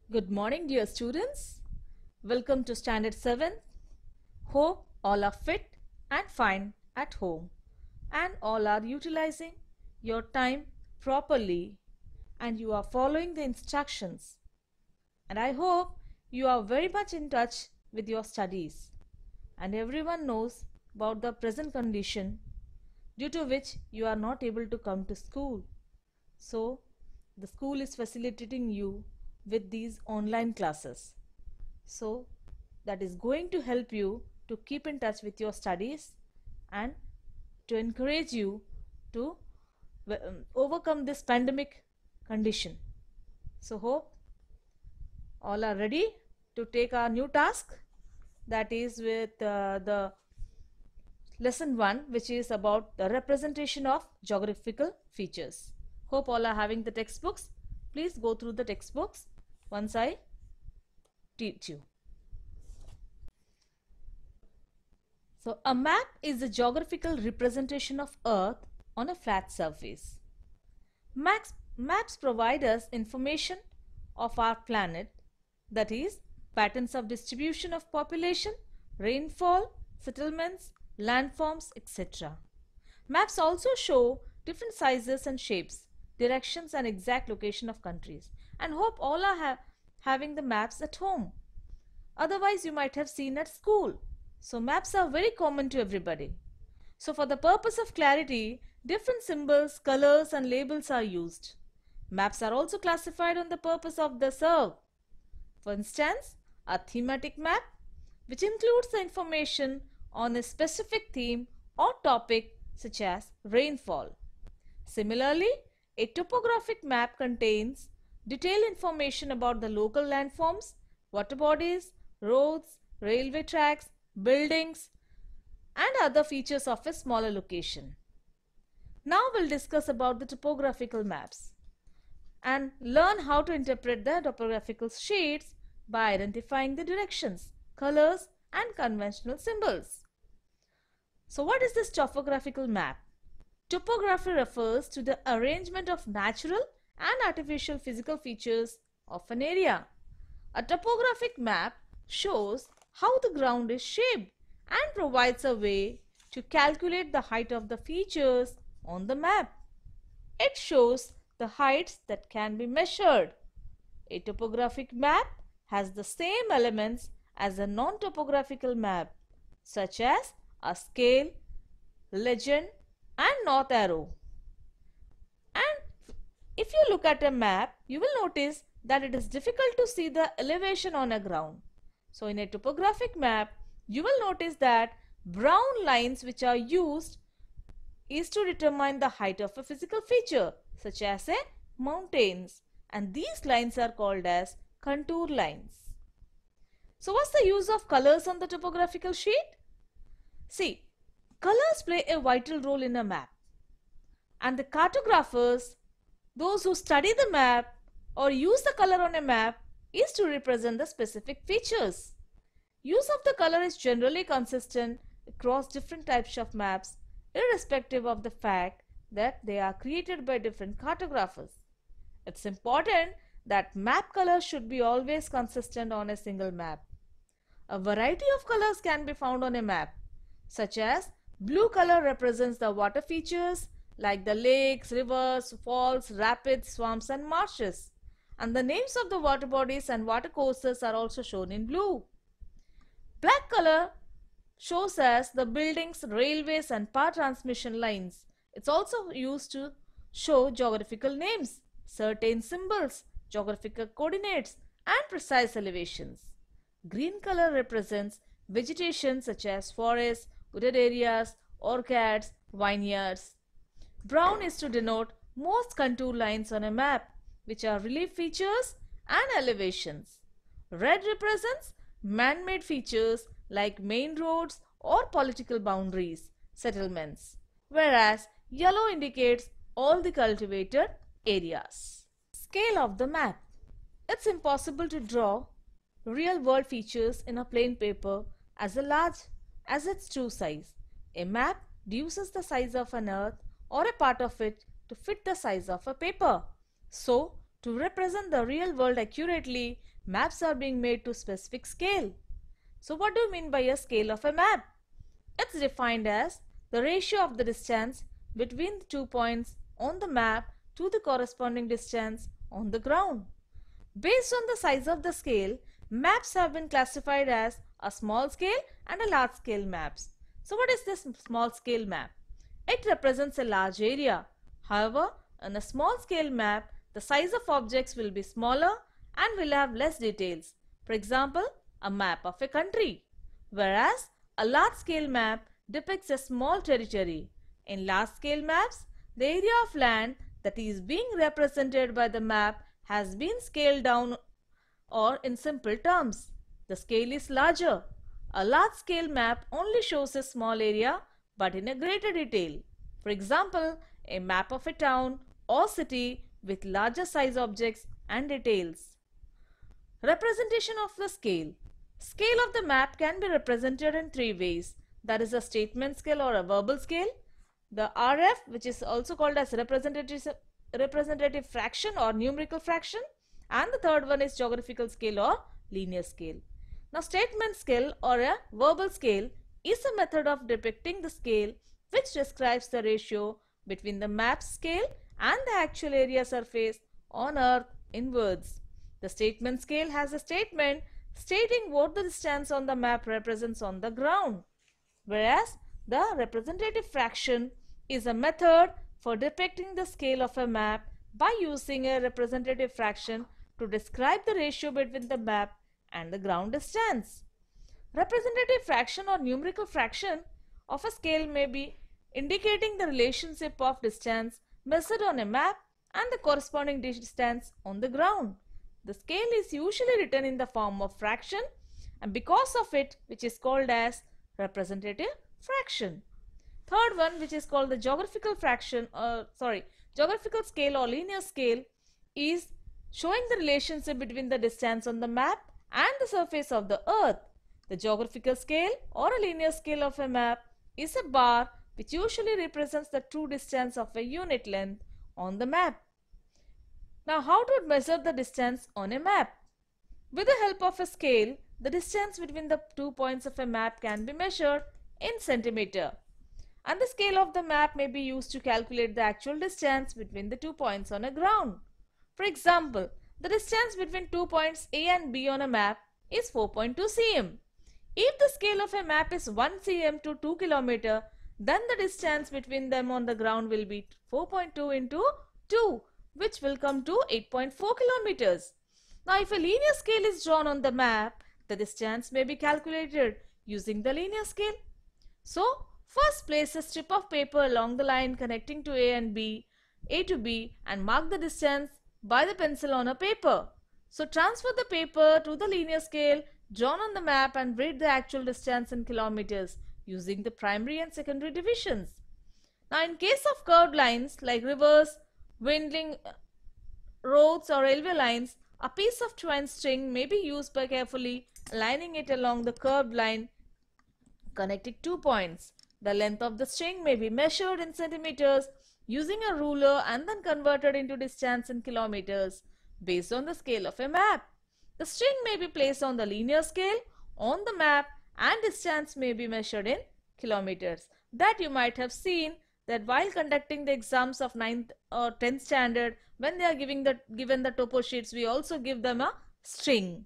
Good morning, dear students. Welcome to Standard 7. Hope all are fit and fine at home and all are utilizing your time properly and you are following the instructions. And I hope you are very much in touch with your studies and everyone knows about the present condition due to which you are not able to come to school. So, the school is facilitating you with these online classes. So, that is going to help you to keep in touch with your studies and to encourage you to overcome this pandemic condition. So, hope all are ready to take our new task, that is with the lesson 1, which is about the representation of geographical features. Hope all are having the textbooks. Please go through the textbooks once I teach you. So a map is a geographical representation of Earth on a flat surface. Maps provide us information of our planet, that is, patterns of distribution of population, rainfall, settlements, landforms, etc. Maps also show different sizes and shapes, directions and exact location of countries. And hope all are having the maps at home. Otherwise you might have seen at school. So maps are very common to everybody. So for the purpose of clarity, different symbols, colors and labels are used. Maps are also classified on the purpose of the serve. For instance, a thematic map, which includes the information on a specific theme or topic such as rainfall. Similarly, a topographic map contains detailed information about the local landforms, water bodies, roads, railway tracks, buildings, and other features of a smaller location. Now we'll discuss about the topographical maps and learn how to interpret the topographical sheets by identifying the directions, colors, and conventional symbols. So what is this topographical map? Topography refers to the arrangement of natural and artificial physical features of an area. A topographic map shows how the ground is shaped and provides a way to calculate the height of the features on the map. It shows the heights that can be measured. A topographic map has the same elements as a non-topographical map, such as a scale, legend, and north arrow. And if you look at a map, you will notice that it is difficult to see the elevation on a ground. So in a topographic map, you will notice that brown lines which are used is to determine the height of a physical feature, such as a mountains, and these lines are called as contour lines. So what's the use of colors on the topographical sheet? See, colors play a vital role in a map, and the cartographers, those who study the map or use the color on a map, is to represent the specific features. Use of the color is generally consistent across different types of maps, irrespective of the fact that they are created by different cartographers. It's important that map color should be always consistent on a single map. A variety of colors can be found on a map, such as blue color represents the water features like the lakes, rivers, falls, rapids, swamps and marshes. And the names of the water bodies and water courses are also shown in blue. Black color shows us the buildings, railways and power transmission lines. It's also used to show geographical names, certain symbols, geographical coordinates and precise elevations. Green color represents vegetation such as forests, wooded areas, orchards, vineyards. Brown is to denote most contour lines on a map, which are relief features and elevations. Red represents man-made features like main roads or political boundaries, settlements, whereas yellow indicates all the cultivated areas. Scale of the map. It's impossible to draw real-world features in a plain paper as large as its true size. A map reduces the size of an earth or a part of it to fit the size of a paper. So, to represent the real world accurately, maps are being made to specific scale. So what do you mean by a scale of a map? It's defined as the ratio of the distance between the 2 points on the map to the corresponding distance on the ground. Based on the size of the scale, maps have been classified as a small scale and a large scale maps. So what is this small scale map? It represents a large area. However, in a small scale map, the size of objects will be smaller and will have less details. For example, a map of a country. Whereas, a large scale map depicts a small territory. In large scale maps, the area of land that is being represented by the map has been scaled down, or in simple terms, the scale is larger. A large scale map only shows a small area but in a greater detail. For example, a map of a town or city with larger size objects and details. Representation of the scale. Scale of the map can be represented in three ways. That is a statement scale or a verbal scale, the RF, which is also called as representative fraction or numerical fraction, and the third one is geographical scale or linear scale. Now, statement scale or a verbal scale is a method of depicting the scale which describes the ratio between the map scale and the actual area surface on Earth in words. The statement scale has a statement stating what the distance on the map represents on the ground, whereas the representative fraction is a method for depicting the scale of a map by using a representative fraction to describe the ratio between the map and the ground distance. Representative fraction or numerical fraction of a scale may be indicating the relationship of distance measured on a map and the corresponding distance on the ground. The scale is usually written in the form of fraction, and because of it, which is called as representative fraction. Third one, which is called the geographical scale or linear scale, is showing the relationship between the distance on the map and the surface of the earth. The geographical scale or a linear scale of a map is a bar which usually represents the true distance of a unit length on the map. Now, how to measure the distance on a map? With the help of a scale, the distance between the 2 points of a map can be measured in centimeter. And the scale of the map may be used to calculate the actual distance between the 2 points on a ground. For example, the distance between 2 points A and B on a map is 4.2 cm. If the scale of a map is 1 cm to 2 km, then the distance between them on the ground will be 4.2 into 2, which will come to 8.4 kilometers. Now, if a linear scale is drawn on the map, the distance may be calculated using the linear scale. So, first place a strip of paper along the line connecting to A to B and mark the distance by the pencil on a paper. So, transfer the paper to the linear scale drawn on the map and read the actual distance in kilometers using the primary and secondary divisions. Now, in case of curved lines like rivers, winding roads or railway lines, a piece of twine string may be used by carefully aligning it along the curved line connecting 2 points. The length of the string may be measured in centimeters using a ruler and then converted into distance in kilometers based on the scale of a map. The string may be placed on the linear scale on the map and distance may be measured in kilometers. That you might have seen that while conducting the exams of 9th or 10th standard, when they are given the topo sheets, we also give them a string.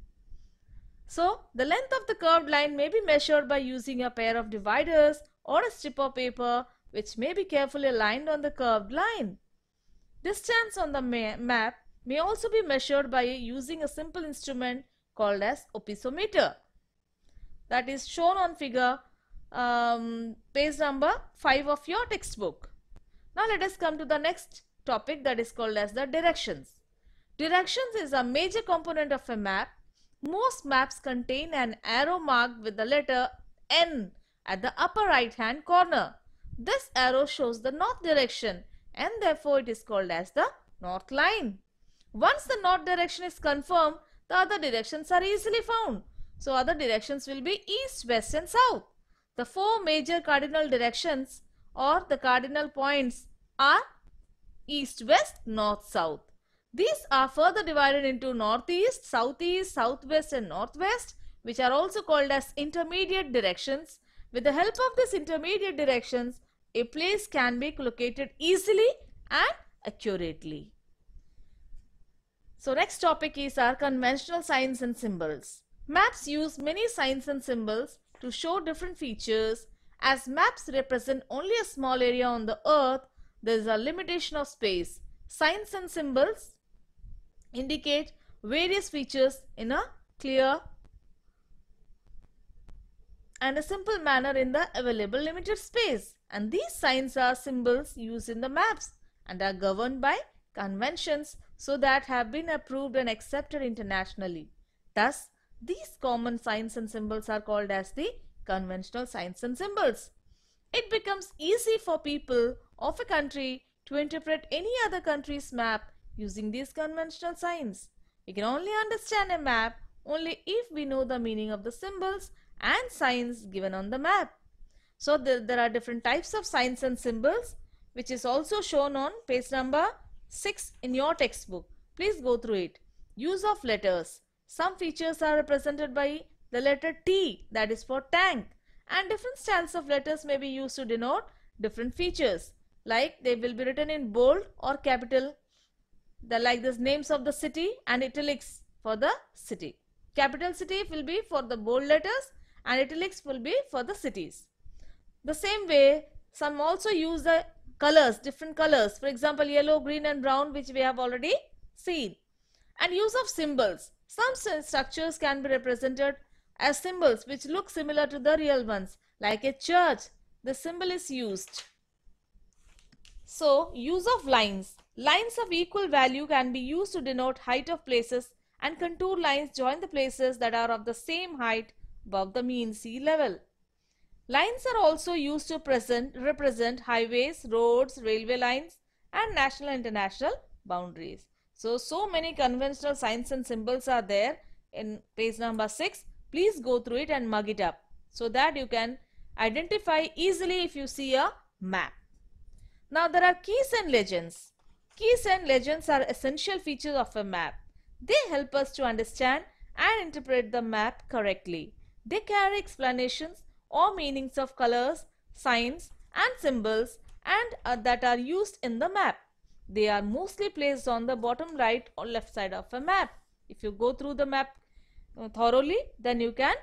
So, the length of the curved line may be measured by using a pair of dividers or a strip of paper which may be carefully aligned on the curved line. Distance on the map may also be measured by using a simple instrument called as opisometer. That is shown on figure page number 5 of your textbook. Now let us come to the next topic, that is called as the directions. Directions is a major component of a map. Most maps contain an arrow marked with the letter N at the upper right hand corner. This arrow shows the north direction and therefore it is called as the north line. Once the north direction is confirmed, the other directions are easily found. So other directions will be east, west and south. The four major cardinal directions or the cardinal points are east, west, north, south. These are further divided into northeast, southeast, southwest and northwest, which are also called as intermediate directions. With the help of these intermediate directions, a place can be located easily and accurately. So next topic is our conventional signs and symbols. Maps use many signs and symbols to show different features. As maps represent only a small area on the earth, there is a limitation of space. Signs and symbols indicate various features in a clear and a simple manner in the available limited space. And these signs are symbols used in the maps and are governed by conventions so that have been approved and accepted internationally. Thus, these common signs and symbols are called as the conventional signs and symbols. It becomes easy for people of a country to interpret any other country's map using these conventional signs. We can only understand a map only if we know the meaning of the symbols and signs given on the map. So there are different types of signs and symbols, which is also shown on page number 6 in your textbook. Please go through it. Use of letters. Some features are represented by the letter T, that is for tank, and different styles of letters may be used to denote different features, like they will be written in bold or capital, like the names of the city, and italics for the city. Capital city will be for the bold letters and italics will be for the cities. The same way, some also use the colors, different colors, for example yellow, green and brown, which we have already seen. And use of symbols. Some structures can be represented as symbols which look similar to the real ones, like a church. The symbol is used. So, use of lines. Lines of equal value can be used to denote height of places, and contour lines join the places that are of the same height above the mean sea level. Lines are also used to represent highways, roads, railway lines and national and international boundaries. So many conventional signs and symbols are there in page number 6. Please go through it and mug it up so that you can identify easily if you see a map. Now there are keys and legends. Keys and legends are essential features of a map. They help us to understand and interpret the map correctly. They carry explanations or meanings of colors, signs and symbols and that are used in the map. They are mostly placed on the bottom right or left side of a map. If you go through the map thoroughly, then you can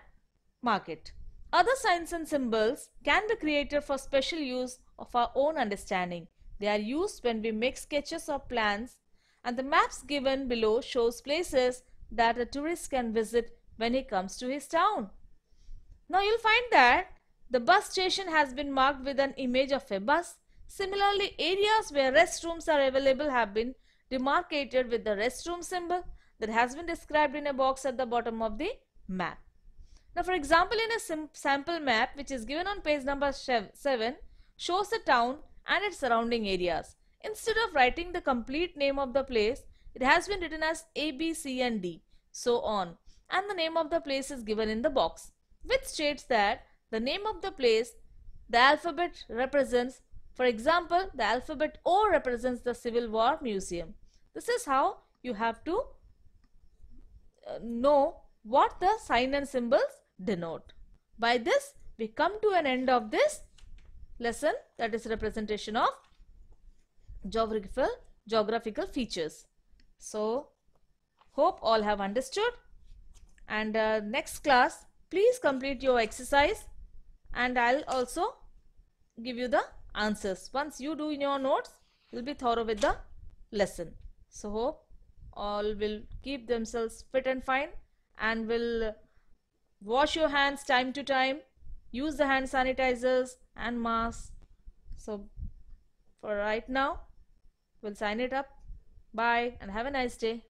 mark it. Other signs and symbols can be created for special use of our own understanding. They are used when we make sketches or plans, and the maps given below shows places that a tourist can visit when he comes to his town. Now you'll find that the bus station has been marked with an image of a bus. Similarly, areas where restrooms are available have been demarcated with the restroom symbol that has been described in a box at the bottom of the map. Now for example, in a sample map which is given on page number 7 shows the town and its surrounding areas. Instead of writing the complete name of the place, it has been written as A, B, C and D, so on, and the name of the place is given in the box, which states that the name of the place, the alphabet represents, for example, the alphabet O represents the Civil War Museum. This is how you have to know what the sign and symbols denote. By this, we come to an end of this lesson, that is representation of geographical features. So, hope all have understood, and next class please complete your exercise and I'll also give you the answers. Once you do in your notes, you'll be thorough with the lesson. So hope all will keep themselves fit and fine and will wash your hands time to time, use the hand sanitizers and masks. So for right now, we'll sign it up. Bye and have a nice day.